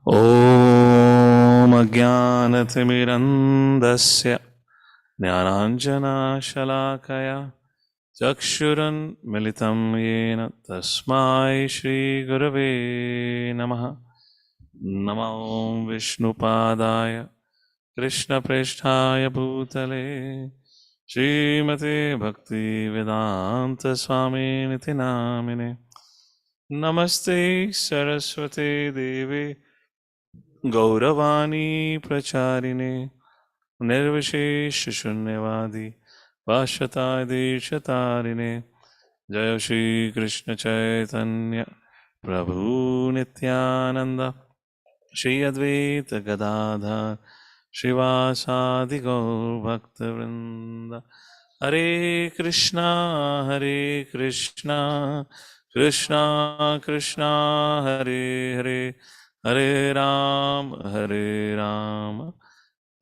Om Ajnanathmirandasya Jnananjana Shalakaya Chakshuran Militam Yena Tasmai Shri Gurave Namaha Namo Vishnupadaya Krishna Presthaya Bhutale Srimate Bhakti Vedanta Swami Niti Namine Namaste Saraswate Devi Gauravani Pracharine Nirvishesh Shunyavadi Vashata Deshatarine Jaya Shri Krishna Chaitanya Prabhu Nityananda Shri Advaita Gadadhar Shivasadi Gaur Bhakta Vrinda Hare Krishna Krishna Krishna Hare Hare Hare Ram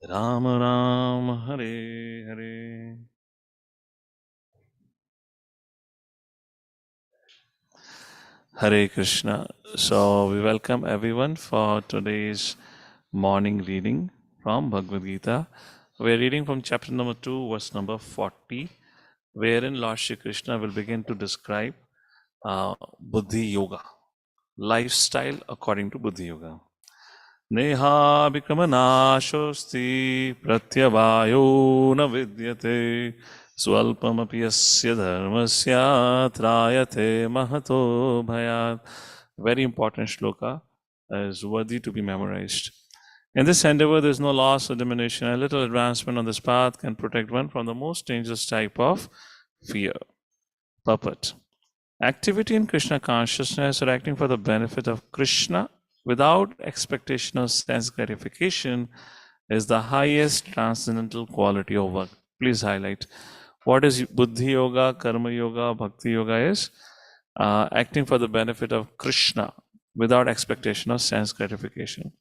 Ram Ram Hare Hare. Hare Krishna. So we welcome everyone for today's morning reading from Bhagavad Gita. We are reading from chapter number 2, verse number 40, wherein Lord Shri Krishna will begin to describe Buddhi Yoga, lifestyle according to Buddhi Yoga. Neha vikramanashosti pratyavayo na vidyate swalpamapi yasya dharmasya trayate mahato bhayat. Very important shloka is worthy to be memorized. In this endeavor, there is no loss or diminution. A little advancement on this path can protect one from the most dangerous type of fear. Purport. Activity in Krishna consciousness or acting for the benefit of Krishna without expectation of sense gratification is the highest transcendental quality of work. Please highlight. What is Buddhi Yoga, Karma Yoga, Bhakti Yoga is? Acting for the benefit of Krishna without expectation of sense gratification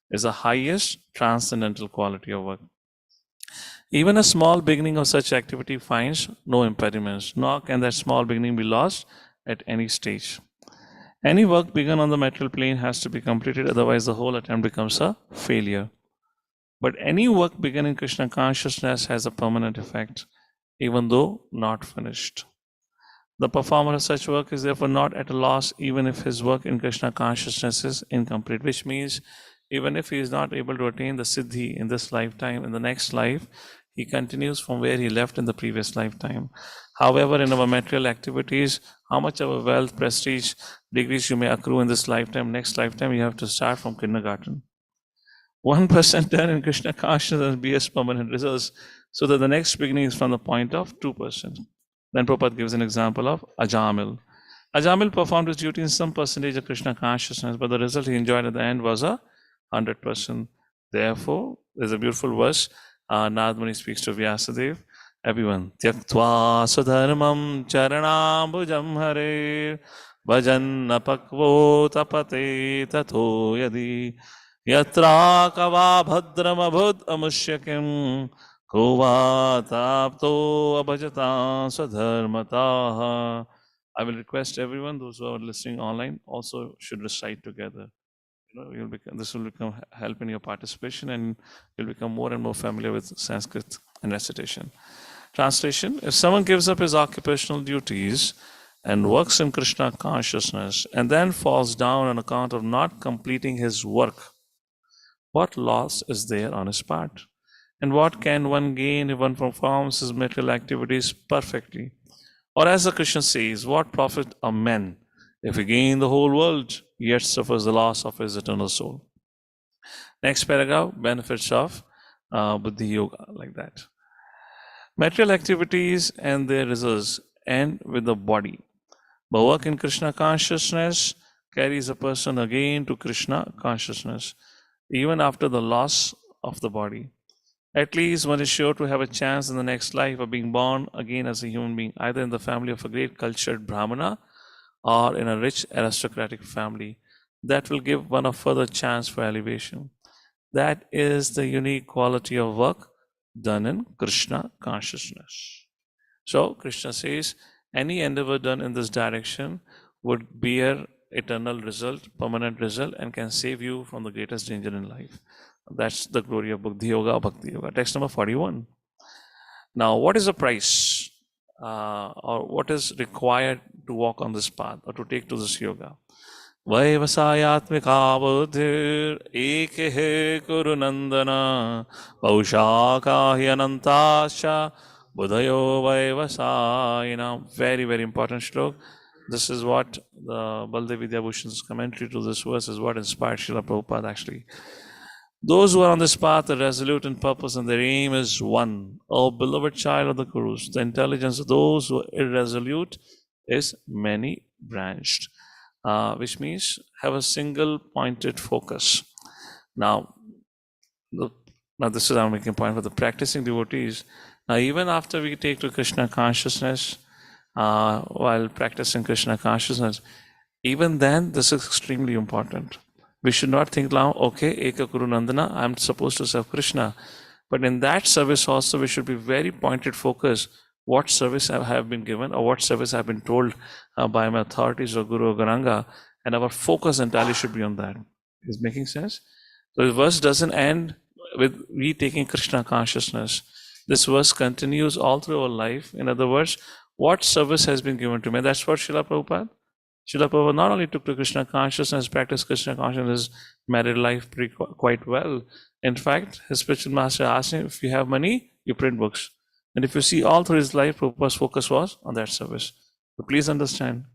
is the highest transcendental quality of work. Even a small beginning of such activity finds no impediments, nor can that small beginning be lost at any stage. Any work begun on the material plane has to be completed, otherwise the whole attempt becomes a failure. But any work begun in Krishna consciousness has a permanent effect, even though not finished. The performer of such work is therefore not at a loss, even if his work in Krishna consciousness is incomplete, which means even if he is not able to attain the siddhi in this lifetime, in the next life, he continues from where he left in the previous lifetime. However, in our material activities, how much of a wealth, prestige, degrees you may accrue in this lifetime, next lifetime, you have to start from kindergarten. 1% done in Krishna consciousness BS permanent results, so that the next beginning is from the point of 2%. Then Prabhupada gives an example of Ajamil. Ajamil performed his duty in some percentage of Krishna consciousness, but the result he enjoyed at the end was 100%. Therefore, there's a beautiful verse. Narad Muni speaks to Vyasadeva. Everyone, Tyaktva Sudharmam Charanambujam Hare Bhajan Napakvo Tapate Tato Yadi Yatra Kava Bhadram Abhud Amushyakim Kova Tapto Abhajata Sudharmataha. I will request everyone, those who are listening online, also should recite together. This will help in your participation, and you'll become more and more familiar with Sanskrit and recitation. Translation: if someone gives up his occupational duties and works in Krishna consciousness and then falls down on account of not completing his work, what loss is there on his part? And what can one gain if one performs his material activities perfectly? Or as the Krishna says, what profit a man if he gain the whole world, yet suffers the loss of his eternal soul? Next paragraph, benefits of Buddhi Yoga, like that. Material activities and their results end with the body. But work in Krishna consciousness carries a person again to Krishna consciousness, even after the loss of the body. At least one is sure to have a chance in the next life of being born again as a human being, either in the family of a great cultured Brahmana or in a rich aristocratic family. That will give one a further chance for elevation. That is the unique quality of work done in Krishna consciousness. So Krishna says any endeavor done in this direction would bear eternal result, permanent result, and can save you from the greatest danger in life. That's the glory of Bhakti Yoga, Bhakti Yoga. Text number 41. Now, what is the price or what is required to walk on this path or to take to this yoga? वैवसायात्मिका बुद्धिर् हे कुरु नंदन पौषाका हि अनंताश्च बुधयो वैवसायिनां. Very, very important shlok. This is what the Baldev Vidyabhushan's commentary to this verse is what inspired Srila Prabhupada actually. Those who are on this path are resolute in purpose and their aim is one. O beloved child of the Gurus, the intelligence of those who are irresolute is many branched. Which means have a single pointed focus. Now this is I'm making a point for the practicing devotees. Now, even after we take to Krishna consciousness, while practicing Krishna consciousness, even then, this is extremely important. We should not think now, okay, Eka Guru Nandana, I'm supposed to serve Krishna. But in that service also, we should be very pointed focus. What service I have been given or what service I have been told by my authorities or Guru or Garanga, and our focus entirely should be on that. Is making sense? So the verse doesn't end with we taking Krishna consciousness. This verse continues all through our life. In other words, what service has been given to me? That's what Srila Prabhupada not only took to Krishna consciousness, practiced Krishna consciousness, married life quite well. In fact, his spiritual master asked him, if you have money, you print books. And if you see all through his life, Prabhupada's focus was on that service. So please understand,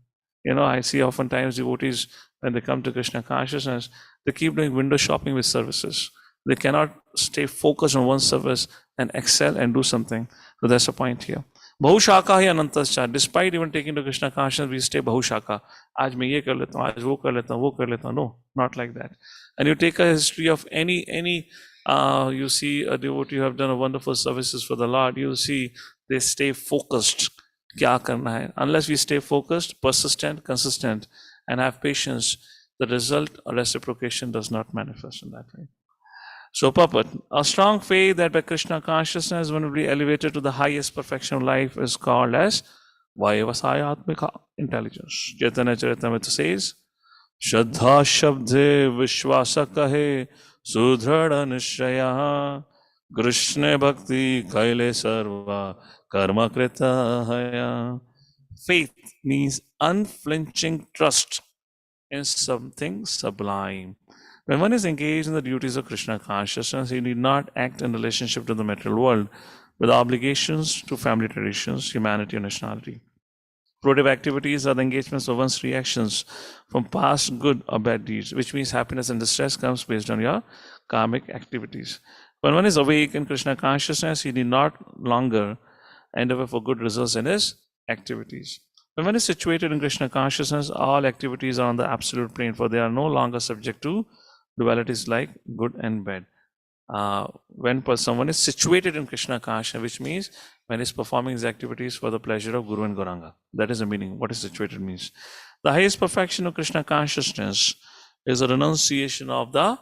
I see oftentimes devotees, when they come to Krishna consciousness, they keep doing window shopping with services. They cannot stay focused on one service and excel and do something. So that's the point here. Bahushaka hi anantascha. Despite even taking to Krishna consciousness, we stay Bahushaka. Aaj main ye kar leta hu, aaj wo kar leta hu, wo kar leta hu. No, not like that. And you take a history of any you see a devotee who have done a wonderful services for the Lord, you see they stay focused. Kya karna hai? Unless we stay focused, persistent, consistent, and have patience, the result or reciprocation does not manifest in that way. So, purport, a strong faith that by Krishna consciousness one will be elevated to the highest perfection of life is called as Vaivasayatmika intelligence. Chaitanya Charitamrita says, Shraddha Shabde Vishwasa Kahe Sudhrada Nishaya Krishna Bhakti Kaile Sarva Karma Krita Haya. Faith means unflinching trust in something sublime. When one is engaged in the duties of Krishna consciousness, he need not act in relationship to the material world with obligations to family traditions, humanity, and nationality. Productive activities are the engagements of one's reactions from past good or bad deeds, which means happiness and distress comes based on your karmic activities. When one is awake in Krishna consciousness, he need not longer endeavor for good results in his activities. When one is situated in Krishna consciousness, all activities are on the absolute plane, for they are no longer subject to dualities like good and bad. When someone is situated in Krishna consciousness, which means when he's performing his activities for the pleasure of Guru and Gauranga. That is the meaning. What is situated means. The highest perfection of Krishna consciousness is a renunciation of the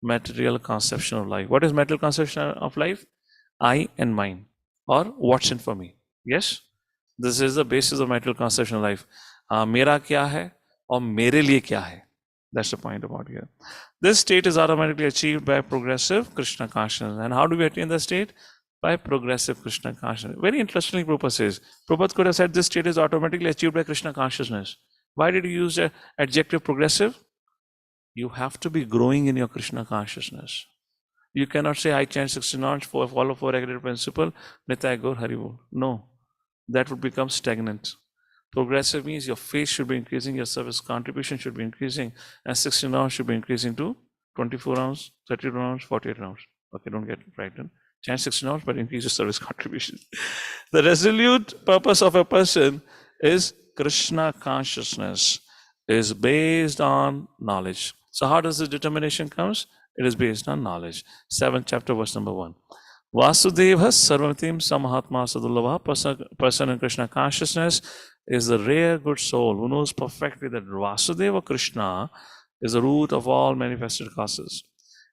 material conception of life. What is material conception of life? I and mine, or what's in for me. Yes? This is the basis of material conception of life. Mera kya hai aur mere liye kya hai. That's the point about here. This state is automatically achieved by progressive Krishna consciousness. And how do we attain the state? By progressive Krishna consciousness. Very interestingly, Prabhupada says, Prabhupada could have said this state is automatically achieved by Krishna consciousness. Why did he use the adjective progressive? You have to be growing in your Krishna consciousness. You cannot say, I chant 16 hours, follow 4 principle, Nitai Gaur Haribol. No, that would become stagnant. Progressive means your faith should be increasing, your service contribution should be increasing, and 16 hours should be increasing to 24 hours, 32 hours, 48 hours. Okay, don't get frightened. Chant 16 hours, but increase your service contribution. The resolute purpose of a person is Krishna consciousness, is based on knowledge. So how does the determination comes? It is based on knowledge. 7th chapter, verse number 1. Vasudeva Sarvamatim Samahatma Sadulava, person in Krishna consciousness is the rare good soul who knows perfectly that Vasudeva Krishna is the root of all manifested causes.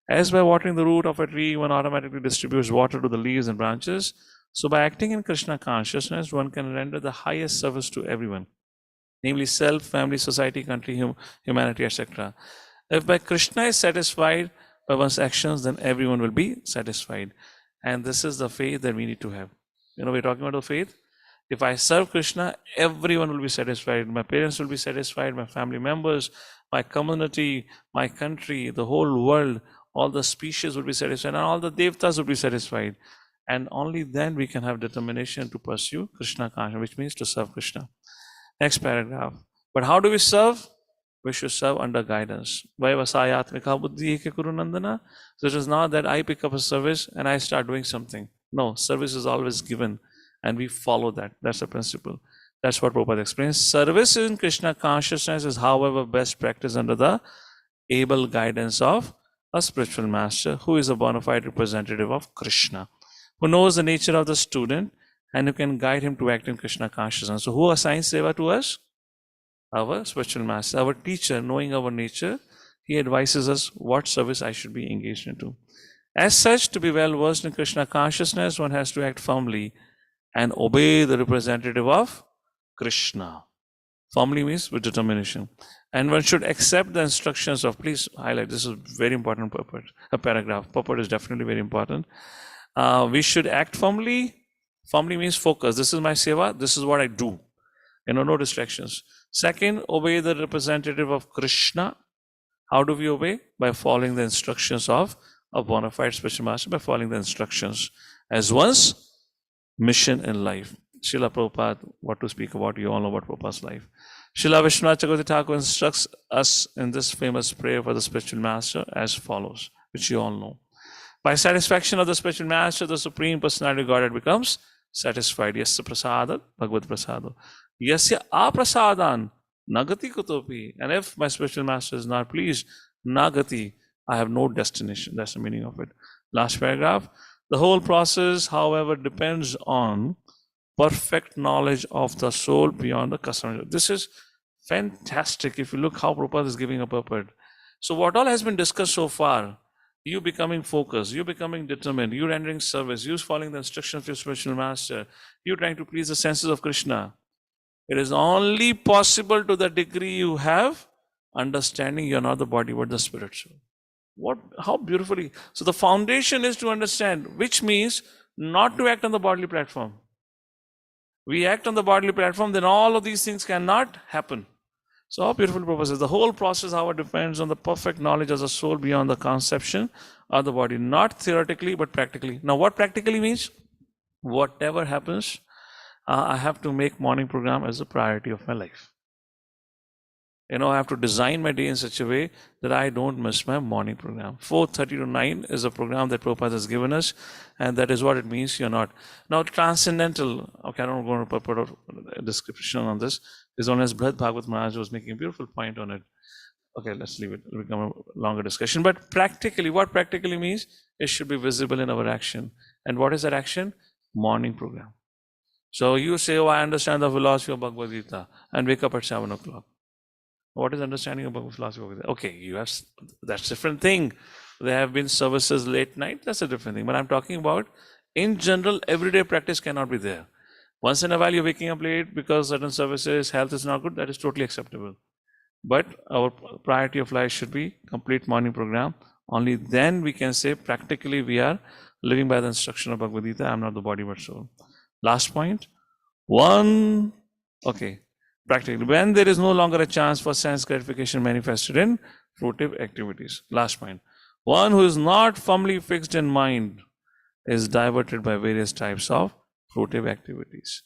As by watering the root of a tree, one automatically distributes water to the leaves and branches, so by acting in Krishna consciousness, one can render the highest service to everyone. namely self, family, society, country, humanity, etc. If by Krishna is satisfied by one's actions, then everyone will be satisfied. And this is the faith that we need to have. We're talking about the faith. If I serve Krishna, everyone will be satisfied. My parents will be satisfied, my family members, my community, my country, the whole world, all the species will be satisfied, and all the devtas will be satisfied. And only then we can have determination to pursue Krishna consciousness, which means to serve Krishna. Next paragraph. But how do we serve? We should serve under guidance. Vaivasayatmika buddhi eke kuru nandana. So it is not that I pick up a service and I start doing something. No, service is always given and we follow that. That's the principle. That's what Prabhupada explains. Service in Krishna consciousness is, however, best practice under the able guidance of a spiritual master who is a bona fide representative of Krishna, who knows the nature of the student and who can guide him to act in Krishna consciousness. So who assigns seva to us? Our spiritual master, our teacher, knowing our nature, he advises us what service I should be engaged into. As such, to be well versed in Krishna consciousness, one has to act firmly and obey the representative of Krishna. Firmly means with determination. And one should accept the instructions of, please highlight, this is very important purport, a paragraph. Purport is definitely very important. We should act firmly. Firmly means focus. This is my seva, this is what I do. No distractions. Second, obey the representative of Krishna. How do we obey? By following the instructions of a bona fide spiritual master, by following the instructions as one's mission in life. Srila Prabhupada, what to speak about, you all know about Prabhupada's life. Srila Vishwanath Chakravarti Thakur instructs us in this famous prayer for the spiritual master as follows, which you all know. By satisfaction of the spiritual master, the Supreme Personality of Godhead becomes satisfied. Yasya prasada, Bhagavad prasada. Yasya aprasadan, nagati kutopi. And if my spiritual master is not pleased, nagati, I have no destination. That's the meaning of it. Last paragraph. The whole process, however, depends on perfect knowledge of the soul beyond the customary. This is fantastic if you look how Prabhupada is giving a purport. So what all has been discussed so far, you becoming focused, you becoming determined, you rendering service, you following the instructions of your spiritual master, you trying to please the senses of Krishna. It is only possible to the degree you have understanding you're not the body but the spiritual. How beautifully. So the foundation is to understand, which means not to act on the bodily platform. We act on the bodily platform, then all of these things cannot happen. So how beautiful Prabhupada says, the whole process, however, depends on the perfect knowledge of the soul beyond the conception of the body. Not theoretically, but practically. Now what practically means? Whatever happens, I have to make morning program as a priority of my life. I have to design my day in such a way that I don't miss my morning program. 4:30 to 9 is a program that Prabhupada has given us, and that is what it means. You're not. Now, transcendental, okay, I don't want to put a description on this. Is only as Bhagavad Maharaj was making a beautiful point on it. Okay, let's leave it. It'll become a longer discussion. But practically, what practically means? It should be visible in our action. And what is that action? Morning program. So you say, I understand the philosophy of Bhagavad Gita, and wake up at 7 o'clock. What is understanding about philosophy? Okay, that's a different thing. There have been services late night, that's a different thing. But I'm talking about, in general, everyday practice cannot be there. Once in a while, you're waking up late because certain services, health is not good, that is totally acceptable. But our priority of life should be complete morning program. Only then we can say practically we are living by the instruction of Bhagavad Gita. I'm not the body but soul. Last point. Practically, when there is no longer a chance for sense gratification manifested in fruitive activities. Last point. One who is not firmly fixed in mind is diverted by various types of fruitive activities.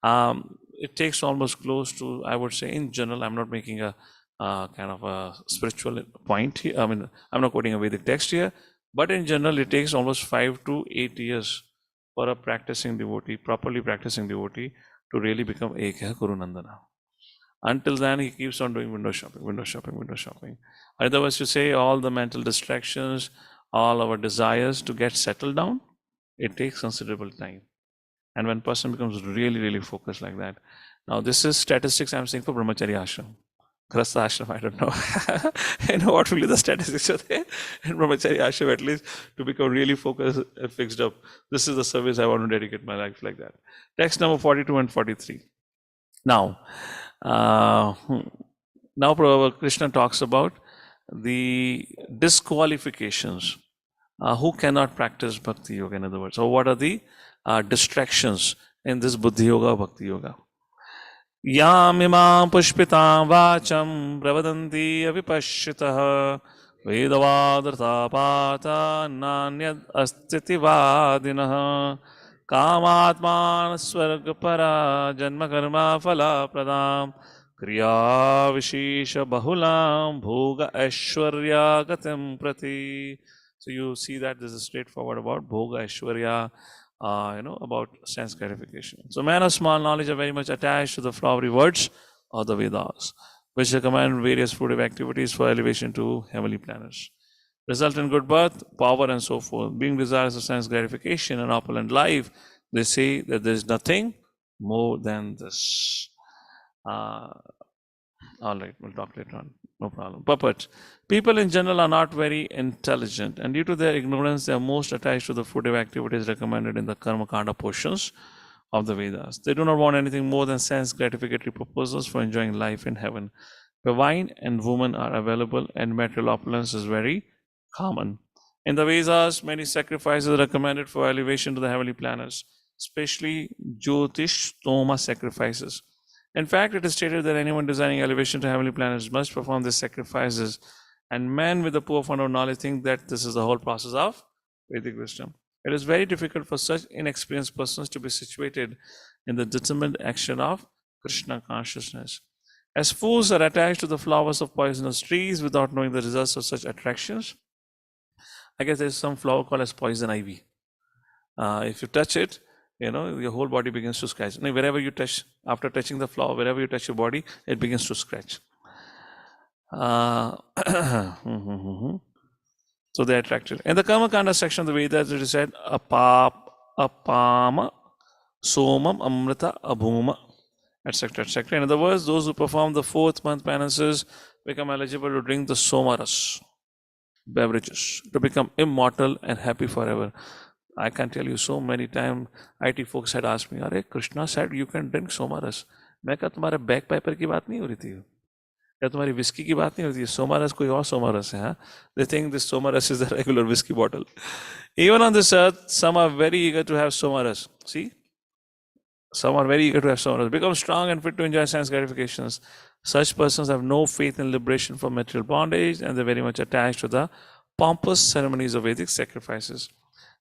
It takes almost close to, I would say, in general, I'm not making a kind of a spiritual point here. I'm not quoting a Vedic text here, but in general, it takes almost 5 to 8 years for a practicing devotee, properly practicing devotee, to really become Ekha Guru Nandana. Until then, he keeps on doing window shopping. In other words, you say all the mental distractions, all our desires to get settled down, it takes considerable time. And when person becomes really, really focused like that. Now, this is statistics I'm saying for Brahmachari Ashram. Grasta Ashram, I don't know. I know what will be the statistics are there. In Brahmachari Ashram, at least, to become really focused and fixed up. This is the service I want to dedicate my life like that. Text number 42 and 43. Now, uh, now Krishna talks about the disqualifications. Who cannot practice bhakti yoga, in other words? So, what are the distractions in this buddhi yoga, bhakti yoga? यामिमां पुष्पितां वाचं प्रवदन्ति अविपश्यतः वेदवादृतापाता नान्यद् अस्तीति वादिनः कामात्मान् स्वर्गपरा जन्मकर्मा फलप्रदां क्रियाविशेषबहुलां भोग ऐश्वर्या गतिं प्रति. So you see that this is straightforward about bhoga aishwarya, about sense gratification. So men of small knowledge are very much attached to the flowery words of the Vedas, which recommend various fruitive activities for elevation to heavenly planets. Result in good birth, power, and so forth. Being desirous of sense gratification and opulent life, they say that there is nothing more than this. All right, we'll talk later on. No problem. Purport. People in general are not very intelligent, and due to their ignorance, they are most attached to the fruitive activities recommended in the Karma Kanda portions of the Vedas. They do not want anything more than sense gratificatory proposals for enjoying life in heaven, where wine and women are available and material opulence is very common. In the Vedas, many sacrifices are recommended for elevation to the heavenly planets, especially Jyotish Toma sacrifices. In fact, it is stated that anyone desiring elevation to heavenly planets must perform these sacrifices, and men with a poor fund of knowledge think that this is the whole process of Vedic wisdom. It is very difficult for such inexperienced persons to be situated in the determined action of Krishna consciousness. As fools are attached to the flowers of poisonous trees without knowing the results of such attractions, I guess there's some flower called as poison ivy. If you touch it, your whole body begins to scratch. Wherever you touch, after touching the flower, wherever you touch your body, it begins to scratch. So they're attracted. In the Karma Kanda section of the Vedas, it is said, apama, somam, amrita, abhuma, etc., etc. In other words, those who perform the 4th month penances become eligible to drink the somaras beverages, to become immortal and happy forever. I can tell you so many times IT folks had asked me, "Arey, Krishna said you can drink somaras." मैं कहा तुम्हारे back Piper की बात नहीं हो रही थी या तुम्हारी विस्की की बात नहीं हो रही थी सोमारस कोई और सोमारस है They think this somaras is the regular whiskey bottle. Even on this earth, some are very eager to have somaras. See? Some are very eager to have somaras. Become strong and fit to enjoy sense gratifications. Such persons have no faith in liberation from material bondage, and they're very much attached to the pompous ceremonies of Vedic sacrifices.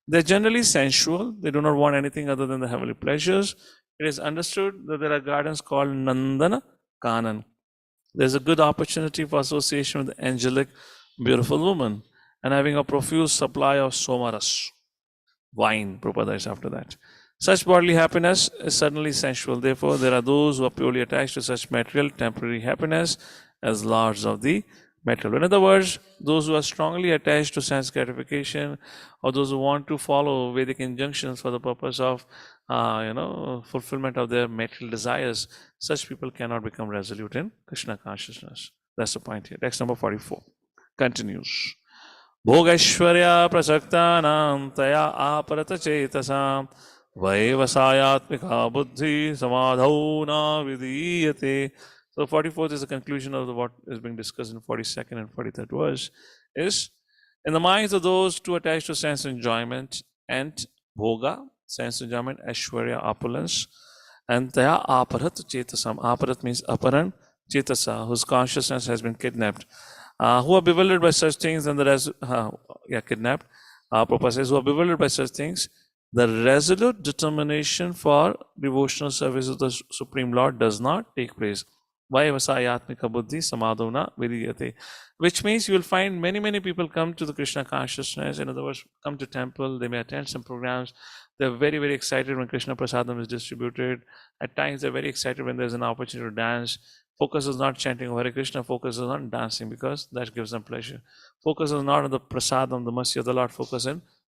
They're generally sensual. They do not want anything other than the heavenly pleasures. It is understood that there are gardens called Nandana Kanan. There's a good opportunity for association with angelic, beautiful women and having a profuse supply of somaras, wine. Prabhupada is after that. Such bodily happiness is suddenly sensual. Therefore, there are those who are purely attached to such material, temporary happiness as lords of the material. In other words, those who are strongly attached to sense gratification, or those who want to follow Vedic injunctions for the purpose of, fulfillment of their material desires, such people cannot become resolute in Krishna consciousness. That's the point here. Text number 44 continues. Bhogashwarya prasaktanam taya aparata chetasam Vaivasayatmika buddhi samadhau na vidiyate. So 44th is the conclusion of what is being discussed in 42nd and 43rd verse. Is in the minds of those too attached to sense enjoyment and bhoga, sense enjoyment, aishwarya, opulence, and taya aparat chetasam. Aparat means aparan chetasa, whose consciousness has been kidnapped. Who are bewildered by such things and kidnapped. Prabhupada says, who are bewildered by such things, the resolute determination for devotional service of the Supreme Lord does not take place. Vaivasayatmika buddhi samadhona vidiyate. Which means you will find many people come to the Krishna consciousness. In other words, come to temple, they may attend some programs. They're very excited when Krishna Prasadam is distributed. At times they're very excited when there's an opportunity to dance. Focus is not chanting Hare Krishna, focus is on dancing because that gives them pleasure. Focus is not on the prasadam, the mercy of the Lord, focus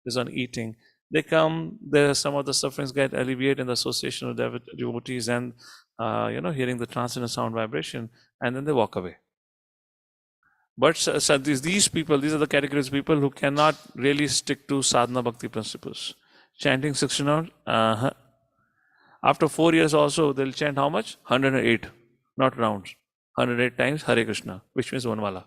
is on eating. They come, there some of the sufferings get alleviated in the association of devotees and hearing the transcendent sound vibration, and then they walk away. But these people, these are the categories of people who cannot really stick to sadhana bhakti principles. Chanting 16 hours, After 4 years also, they'll chant how much? 108, not rounds. 108 times Hare Krishna, which means one wala.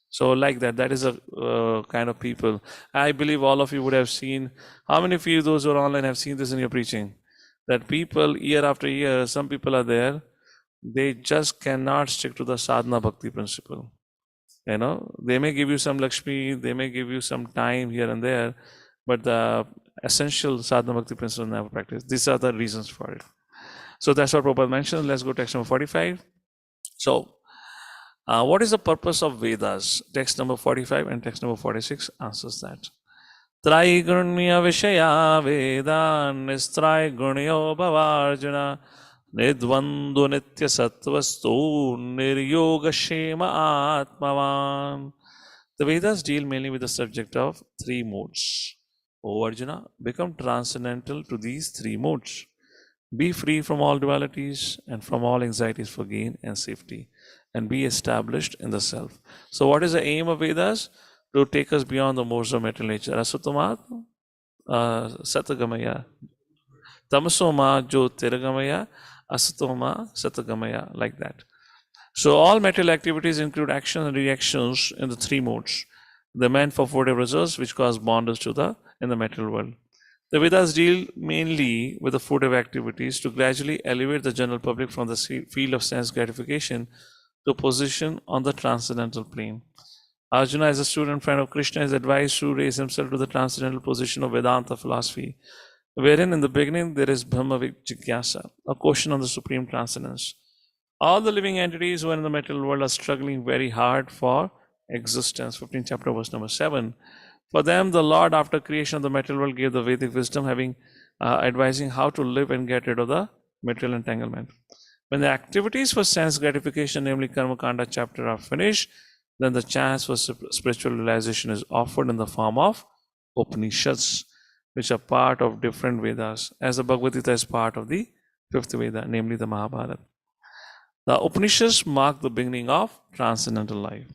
So like that, that is a kind of people. I believe all of you would have seen. How many of you, those who are online, have seen this in your preaching? That people, year after year, some people are there, they just cannot stick to the sadhana bhakti principle. You know, they may give you some Lakshmi, they may give you some time here and there, but the essential sadhana bhakti principle never practice. These are the reasons for it. So that's what Prabhupada mentioned. Let's go to text number 45. So, what is the purpose of Vedas? Text number 45 and text number 46 answers that. Traigunya Vishaya Veda Nistraiguryo Bhavarjuna Nidvandu Nitya Sattvastu Niryoga Shema Atmavan. The Vedas deal mainly with the subject of three modes. O Arjuna, become transcendental to these three modes. Be free from all dualities and from all anxieties for gain and safety, and be established in the self. So, what is the aim of Vedas? To take us beyond the modes of material nature. Asutamat, Satagamaya, Tamasoma, Jyotirgamaya, Asatoma, Satagamaya, like that. So, all material activities include actions and reactions in the three modes. They're meant for fruitive results which cause bondage in the material world. The Vedas deal mainly with the fruitive activities to gradually elevate the general public from the field of sense gratification to a position on the transcendental plane. Arjuna, as a student friend of Krishna, is advised to raise himself to the transcendental position of Vedanta philosophy, wherein in the beginning there is Brahma Jigyasa, a question on the supreme transcendence. All the living entities who are in the material world are struggling very hard for existence. 15th chapter, verse number 7. For them, the Lord, after creation of the material world, gave the Vedic wisdom, advising how to live and get rid of the material entanglement. When the activities for sense gratification, namely Karma Kanda chapter, are finished, then the chance for spiritual realization is offered in the form of Upanishads, which are part of different Vedas, as the Bhagavad Gita is part of the fifth Veda, namely the Mahabharata. The Upanishads mark the beginning of transcendental life.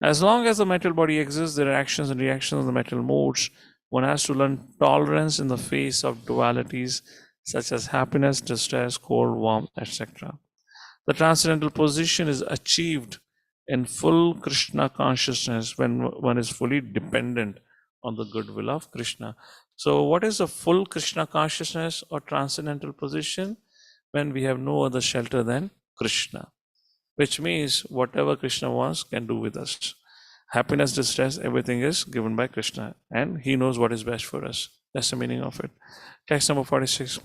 As long as the material body exists, there are actions and reactions of the material modes. One has to learn tolerance in the face of dualities such as happiness, distress, cold, warmth, etc. The transcendental position is achieved in full Krishna consciousness when one is fully dependent on the goodwill of Krishna. So, what is a full Krishna consciousness or transcendental position? When we have no other shelter than Krishna, which means whatever Krishna wants can do with us. Happiness, distress, everything is given by Krishna, and He knows what is best for us. That's the meaning of it. Text number 46.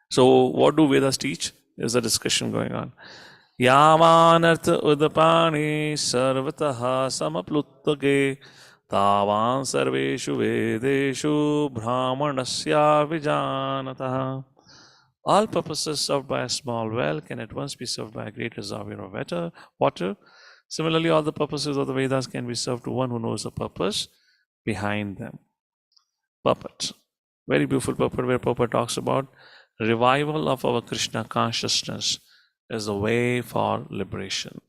So, what do Vedas teach? There's a discussion going on. Yamanartha udapani sarvataha samapluttage tavan sarveshu vedeshu brahmanasya vijanataha. All purposes served by a small well can at once be served by a great reservoir of water. Similarly, all the purposes of the Vedas can be served to one who knows the purpose behind them. Purport. Very beautiful purport where Prabhupada talks about revival of our Krishna consciousness as the way for liberation.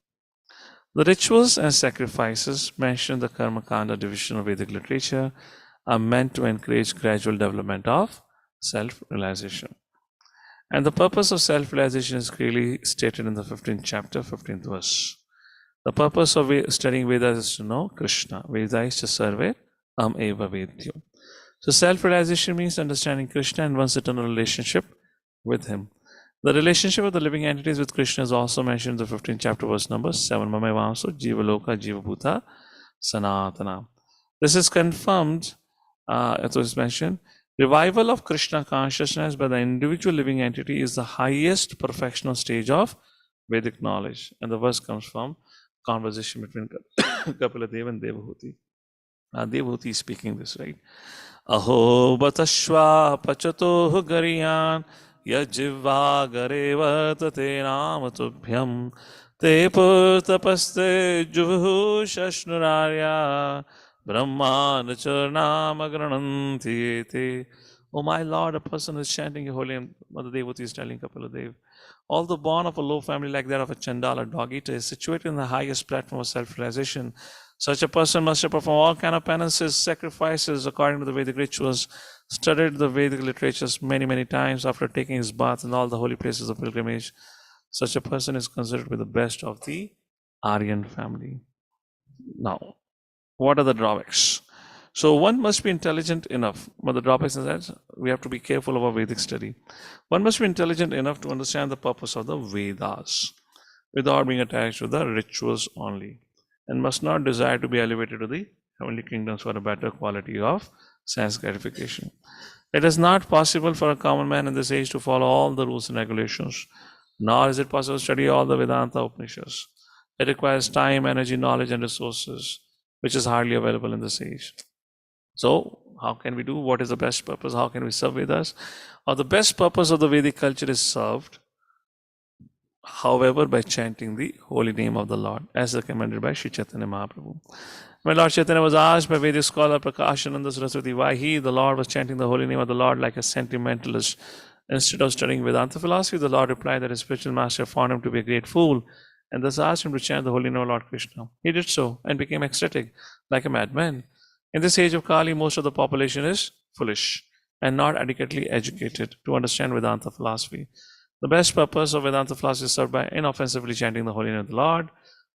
The rituals and sacrifices mentioned in the Karma Kanda division of Vedic literature are meant to encourage gradual development of self-realization. And the purpose of self-realization is clearly stated in the 15th chapter, 15th verse. The purpose of studying Vedas is to know Krishna. Vedaischa sarve am eva vedyo. So self-realization means understanding Krishna and one's eternal relationship with Him. The relationship of the living entities with Krishna is also mentioned in the 15th chapter, verse number 7. Mamaivanso jivaloka jivabhuta sanatana. This is confirmed, as was mentioned. Revival of Krishna consciousness by the individual living entity is the highest perfectional stage of Vedic knowledge. And the verse comes from conversation between Kapila Deva and Devahuti. Devahuti is speaking this, right? Aho batashva pachato gariyan yajivva gareva tate namatubhyam te purtapaste juvu shashnurarya Brahman charnamagrananti. Oh my Lord, a person is chanting your holy name. Mother Devati is telling Kapila Dev. All the born of a low family like that of a Chandala dog eater is situated in the highest platform of self-realization. Such a person must have performed all kind of penances, sacrifices according to the Vedic rituals, studied the Vedic literatures many, many times after taking his bath in all the holy places of pilgrimage. Such a person is considered to be the best of the Aryan family. Now, what are the drawbacks? So one must be intelligent enough, but the drawbacks is that we have to be careful of our Vedic study. One must be intelligent enough to understand the purpose of the Vedas without being attached to the rituals only, and must not desire to be elevated to the heavenly kingdoms for a better quality of sense gratification. It is not possible for a common man in this age to follow all the rules and regulations, nor is it possible to study all the Vedanta Upanishads. It requires time, energy, knowledge, and resources, which is hardly available in this age. So, how can we do? What is the best purpose? How can we serve Vedas? Or the best purpose of the Vedic culture is served, however, by chanting the holy name of the Lord, as recommended by Sri Chaitanya Mahaprabhu. When Lord Chaitanya was asked by Vedic scholar Prakashananda Saraswati why he, the Lord, was chanting the holy name of the Lord like a sentimentalist instead of studying Vedanta philosophy, the Lord replied that his spiritual master found him to be a great fool and thus asked him to chant the holy name of Lord Krishna. He did so and became ecstatic like a madman. In this age of Kali, most of the population is foolish and not adequately educated to understand Vedanta philosophy. The best purpose of Vedanta philosophy is served by inoffensively chanting the holy name of the Lord.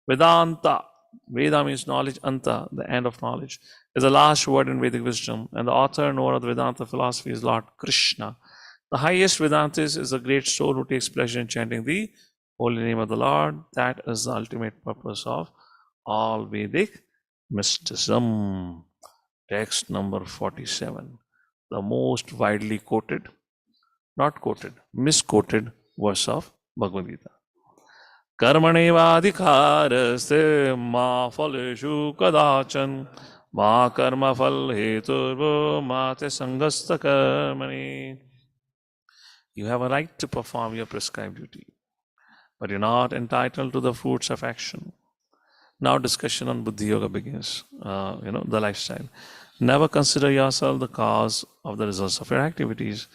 Vedanta, Veda means knowledge, Anta, the end of knowledge, is the last word in Vedic wisdom, and the author and knower of the Vedanta philosophy is Lord Krishna. The highest Vedantist is a great soul who takes pleasure in chanting the holy name of the Lord. That is the ultimate purpose of all Vedic mysticism. Text number 47, the most widely quoted, not quoted, misquoted verse of Bhagavad Gita. Karmanevadhikaraste ma phaleshu kadachan ma karma phal heturvo ma te sangasta karmani. You have a right to perform your prescribed duty, but you're not entitled to the fruits of action. Now discussion on Buddhi Yoga begins, the lifestyle. Never consider yourself the cause of the results of your activities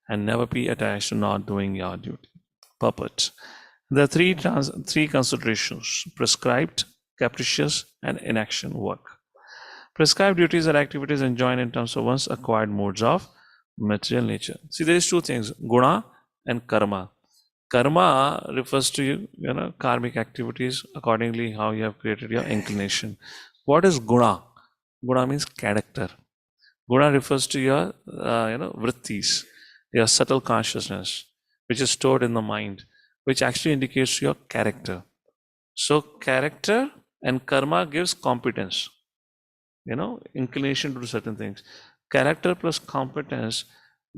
and never be attached to not doing your duty. Purport. There are three considerations: prescribed, capricious, and inaction work. Prescribed duties are activities enjoined in terms of one's acquired modes of material nature. See, there is two things, guna and karma. Karma refers to karmic activities accordingly how you have created your inclination. What is guna? Guna means character. Guna refers to your vrittis, your subtle consciousness, which is stored in the mind, which actually indicates your character. So character and karma gives competence, inclination to do certain things. Character plus competence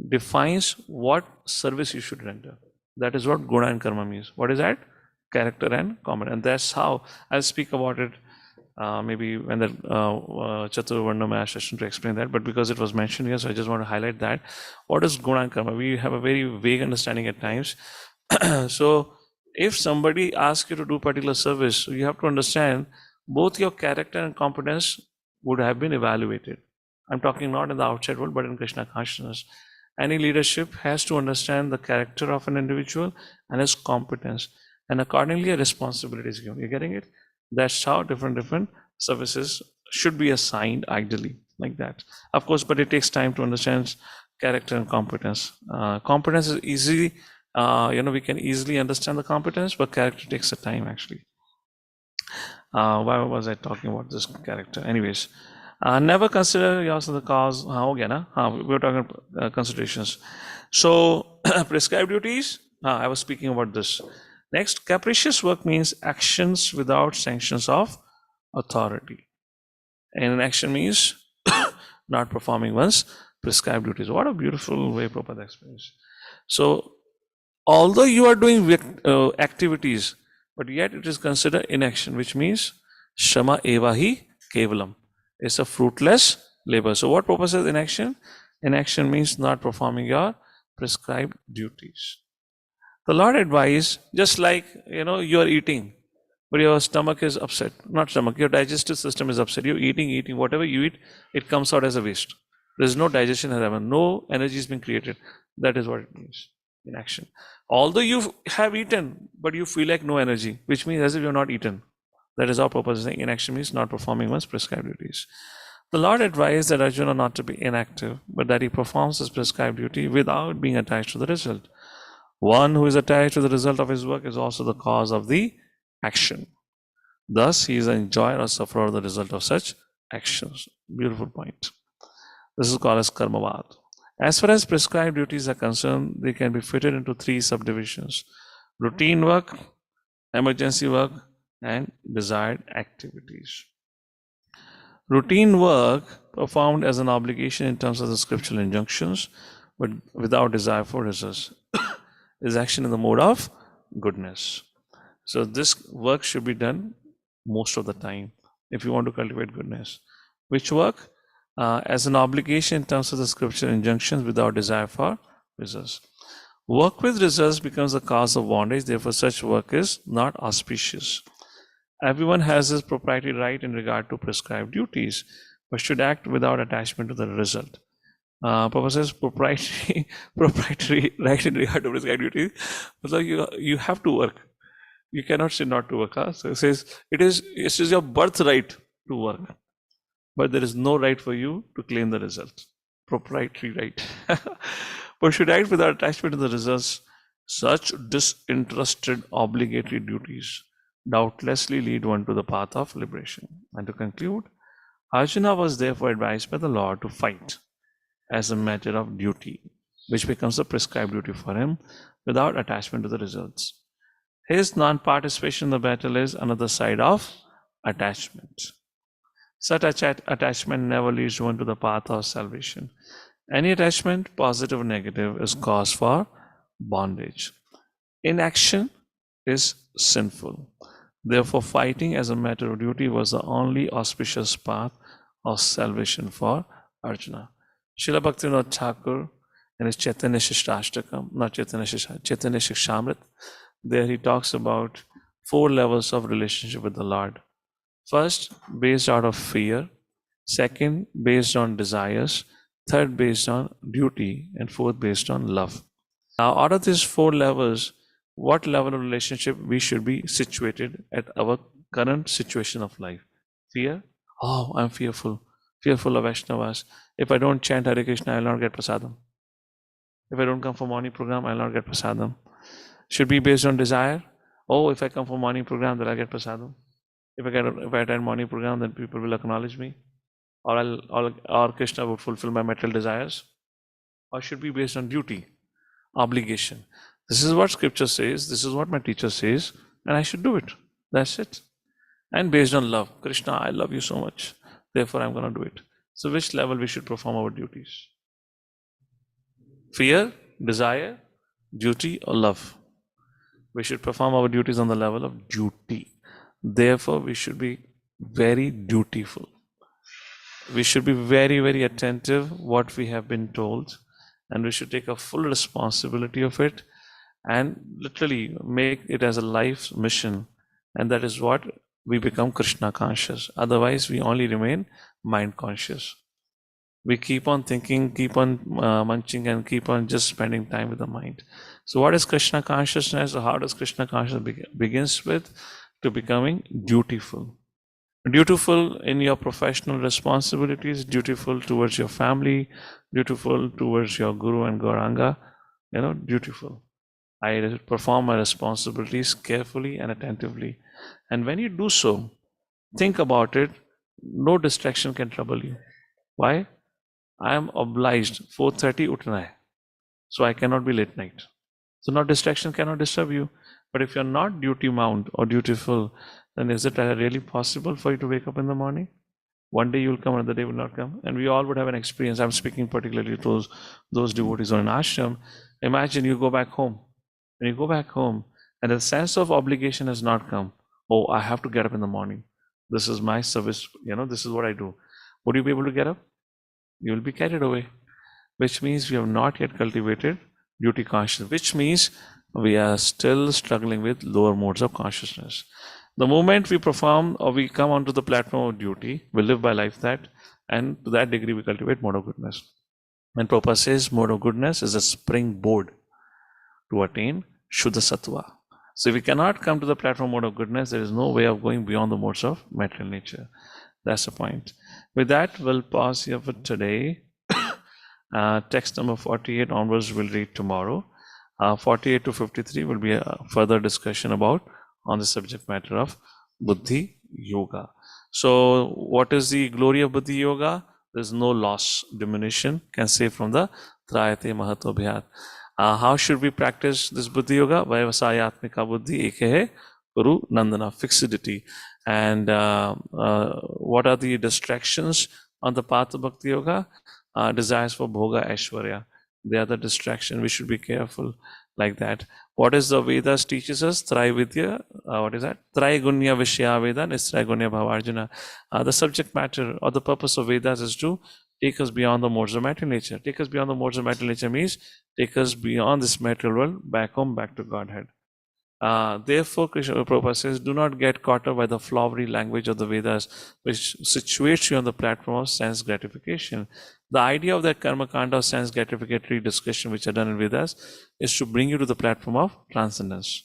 defines what service you should render. That is what guna and karma means. What is that? Character and competence. And that's how I'll speak about it maybe when the Chaturvarna Mash session to explain that. But because it was mentioned here, so I just want to highlight that. What is guna and karma? We have a very vague understanding at times. So if somebody asks you to do particular service, you have to understand both your character and competence would have been evaluated. I'm talking not in the outside world, but in Krishna consciousness. Any leadership has to understand the character of an individual and his competence, and accordingly a responsibility is given. You're getting it? That's how different services should be assigned ideally, like that. Of course, but it takes time to understand character and competence. Competence is easy, we can easily understand the competence, but character takes a time actually. Why was I talking about this character? Anyways, never consider yourself the cause. We were talking about considerations. So, prescribed duties, I was speaking about this. Next, capricious work means actions without sanctions of authority. And action means not performing one's prescribed duties. What a beautiful way Prabhupada explains. So, although you are doing activities, but yet it is considered inaction, which means shama evahi kevalam. It's a fruitless labor. So what Prabhupada says inaction? Inaction means not performing your prescribed duties. The Lord advised, just like you are eating, but your stomach is upset. Not stomach, your digestive system is upset. You're eating, whatever you eat, it comes out as a waste. There's no digestion has happened, no energy has been created. That is what it means, inaction. Although you have eaten, but you feel like no energy, which means as if you're not eaten. That is how Prabhupada is saying inaction means not performing one's prescribed duties. The Lord advised that Arjuna not to be inactive, but that he performs his prescribed duty without being attached to the result. One who is attached to the result of his work is also the cause of the action. Thus, he is an enjoyer or sufferer of the result of such actions. Beautiful point. This is called as karmavad. As far as prescribed duties are concerned, they can be fitted into three subdivisions: routine work, emergency work, and desired activities. Routine work performed as an obligation in terms of the scriptural injunctions, but without desire for results, is action in the mode of goodness. So this work should be done most of the time if you want to cultivate goodness. Which work? As an obligation in terms of the scriptural injunctions without desire for results. Work with results becomes the cause of bondage, therefore such work is not auspicious. Everyone has his proprietary right in regard to prescribed duties, but should act without attachment to the result. Prabhupada says proprietary right in regard to prescribed duties. So you have to work. You cannot say not to work. Huh? So it says it is your birthright to work, but there is no right for you to claim the result. Proprietary right. But should act without attachment to the results. Such disinterested obligatory duties doubtlessly lead one to the path of liberation. And to conclude, Arjuna was therefore advised by the Lord to fight as a matter of duty, which becomes a prescribed duty for him without attachment to the results. His non-participation in the battle is another side of attachment. Such attachment never leads one to the path of salvation. Any attachment, positive or negative, is cause for bondage. Inaction is sinful. Therefore, fighting as a matter of duty was the only auspicious path of salvation for Arjuna. Srila Bhaktivinoda Thakur in his Chaitanya Shishtastakam, not Chaitanya Shikshamrit, there he talks about 4 levels of relationship with the Lord. First, based out of fear. Second, based on desires. Third, based on duty. And fourth, based on love. Now, out of these 4 levels, what level of relationship we should be situated at our current situation of life? Fear? Oh, I'm fearful. Fearful of Vaishnavas. If I don't chant Hare Krishna, I will not get prasadam. If I don't come for morning program, I will not get prasadam. Should be based on desire. Oh, if I come for morning program, then I'll get prasadam. If I attend morning program, then people will acknowledge me. Or Krishna would fulfill my material desires. Or should be based on duty, obligation. This is what scripture says, this is what my teacher says, and I should do it. That's it. And based on love. Krishna, I love you so much. Therefore, I'm going to do it. So which level we should perform our duties? Fear, desire, duty, or love? We should perform our duties on the level of duty. Therefore, we should be very dutiful. We should be very, very attentive what we have been told, and we should take a full responsibility of it and literally make it as a life mission. And that is what we become Krishna conscious. Otherwise, we only remain mind conscious. We keep on thinking, keep on munching, and keep on just spending time with the mind. So what is Krishna consciousness? How does Krishna consciousness begins with? To becoming dutiful. Dutiful in your professional responsibilities, dutiful towards your family, dutiful towards your Guru and Gauranga, dutiful. I perform my responsibilities carefully and attentively. And when you do so, think about it, no distraction can trouble you. Why? I am obliged, 4:30 utna hai. So I cannot be late night. So no distraction cannot disturb you. But if you're not duty bound or dutiful, then is it really possible for you to wake up in the morning? One day you will come, another day will not come. And we all would have an experience. I'm speaking particularly to those devotees who are in ashram. Imagine you go back home. When you go back home and the sense of obligation has not come. Oh, I have to get up in the morning. This is my service. This is what I do. Would you be able to get up? You will be carried away. Which means we have not yet cultivated duty consciousness. Which means we are still struggling with lower modes of consciousness. The moment we perform or we come onto the platform of duty, we live by life that, and to that degree we cultivate mode of goodness. And Prabhupada says mode of goodness is a springboard to attain Shuddha Sattva. So if we cannot come to the platform mode of goodness, there is no way of going beyond the modes of material nature. That's the point. With that, we'll pause here for today. Text number 48 onwards we'll read tomorrow. 48 to 53 will be a further discussion about on the subject matter of Buddhi Yoga. So what is the glory of Buddhi Yoga? There's no loss, diminution, can say from the Trayate Mahatobhyat. How should we practice this Buddhi Yoga? Vaivasayatmika Buddhi Eke Guru Nandana, fixity. And what are the distractions on the path of Bhakti Yoga? Desires for Bhoga Aishwarya. They are the distraction. We should be careful like that. What is the Vedas teaches us? Traividya, what is that? Traigunya Vishya Veda, Nistraigunya Bhavarjuna. The subject matter or the purpose of Vedas is to take us beyond the modes of material nature. Take us beyond the modes of material nature means take us beyond this material world, back home, back to Godhead. Therefore, Krishna Prabhupada says, do not get caught up by the flowery language of the Vedas, which situates you on the platform of sense gratification. The idea of that karma kanda or sense gratificatory discussion which are done in Vedas is to bring you to the platform of transcendence.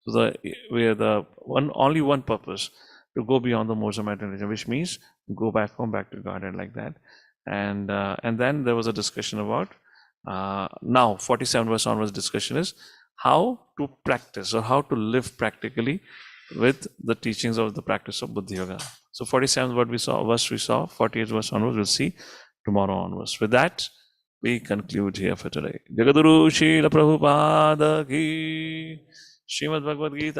So we are the only one purpose, to go beyond the modes of material nature, which means go back home, back to Godhead like that. And then there was a discussion about now 47 verse onwards discussion is how to practice or how to live practically with the teachings of the practice of Buddhi Yoga. So 47 verse we saw, 48 verse onwards we'll see tomorrow onwards. With that, we conclude here for today. Jagadguru Srila Prabhupada ki Srimad Bhagavad Gita.